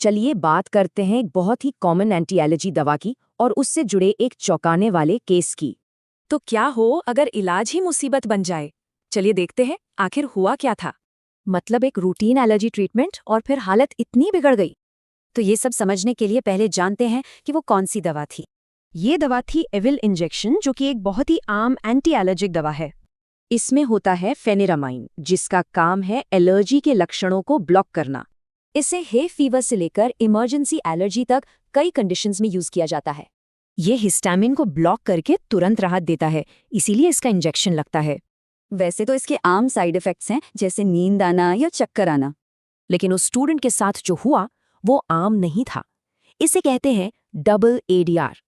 चलिए बात करते हैं एक बहुत ही कॉमन एंटी एलर्जी दवा की और उससे जुड़े एक चौंकाने वाले केस की। तो क्या हो अगर इलाज ही मुसीबत बन जाए। चलिए देखते हैं आखिर हुआ क्या था। मतलब एक रूटीन एलर्जी ट्रीटमेंट और फिर हालत इतनी बिगड़ गई। तो ये सब समझने के लिए पहले जानते हैं कि वो कौन सी दवा थी। ये दवा थी एविल इंजेक्शन, जो कि एक बहुत ही आम एंटी एलर्जिक दवा है। इसमें होता है फेनिरामाइन, जिसका काम है एलर्जी के लक्षणों को ब्लॉक करना। इसे हे फीवर से लेकर इमरजेंसी एलर्जी तक कई कंडीशंस में यूज किया जाता है। ये हिस्टामिन को ब्लॉक करके तुरंत राहत देता है, इसीलिए इसका इंजेक्शन लगता है। वैसे तो इसके आम साइड इफेक्ट्स हैं, जैसे नींद आना या चक्कर आना। लेकिन उस स्टूडेंट के साथ जो हुआ वो आम नहीं था। इसे कहते हैं डबल एडीआर,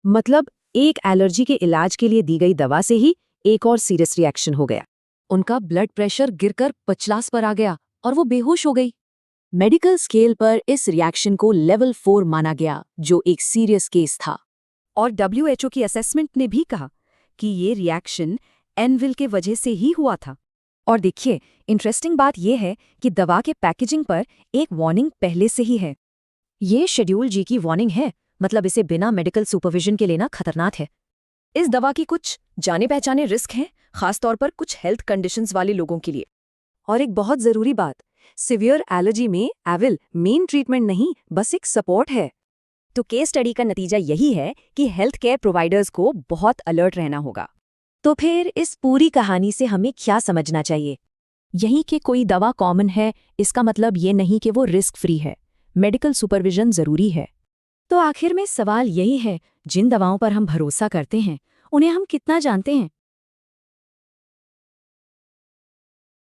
मतलब एक एलर्जी के इलाज के लिए दी गई दवा से ही एक और सीरियस रिएक्शन हो गया। उनका ब्लड प्रेशर गिरकर 50 पर आ गया और वो बेहोश हो गई। मेडिकल स्केल पर इस रिएक्शन को लेवल 4 माना गया, जो एक सीरियस केस था। और WHO की असेसमेंट ने भी कहा कि ये रिएक्शन एनविल के वजह से ही हुआ था। और देखिए, इंटरेस्टिंग बात यह है कि दवा के पैकेजिंग पर एक वार्निंग पहले से ही है। ये शेड्यूल जी की वार्निंग है, मतलब इसे बिना मेडिकल सुपरविजन के लेना खतरनाक है। इस दवा की कुछ जाने पहचाने रिस्क हैं, खासतौर पर कुछ हेल्थ कंडीशंस वाले लोगों के लिए। और एक बहुत जरूरी बात, सिवियर एलर्जी में एविल मेन ट्रीटमेंट नहीं, बस एक सपोर्ट है। तो केस स्टडी का नतीजा यही है कि हेल्थ केयर प्रोवाइडर्स को बहुत अलर्ट रहना होगा। तो फिर इस पूरी कहानी से हमें क्या समझना चाहिए? यही कि कोई दवा कॉमन है, इसका मतलब ये नहीं कि वो रिस्क फ्री है। मेडिकल सुपरविजन जरूरी है। तो आखिर में सवाल यही है, जिन दवाओं पर हम भरोसा करते हैं, उन्हें हम कितना जानते हैं?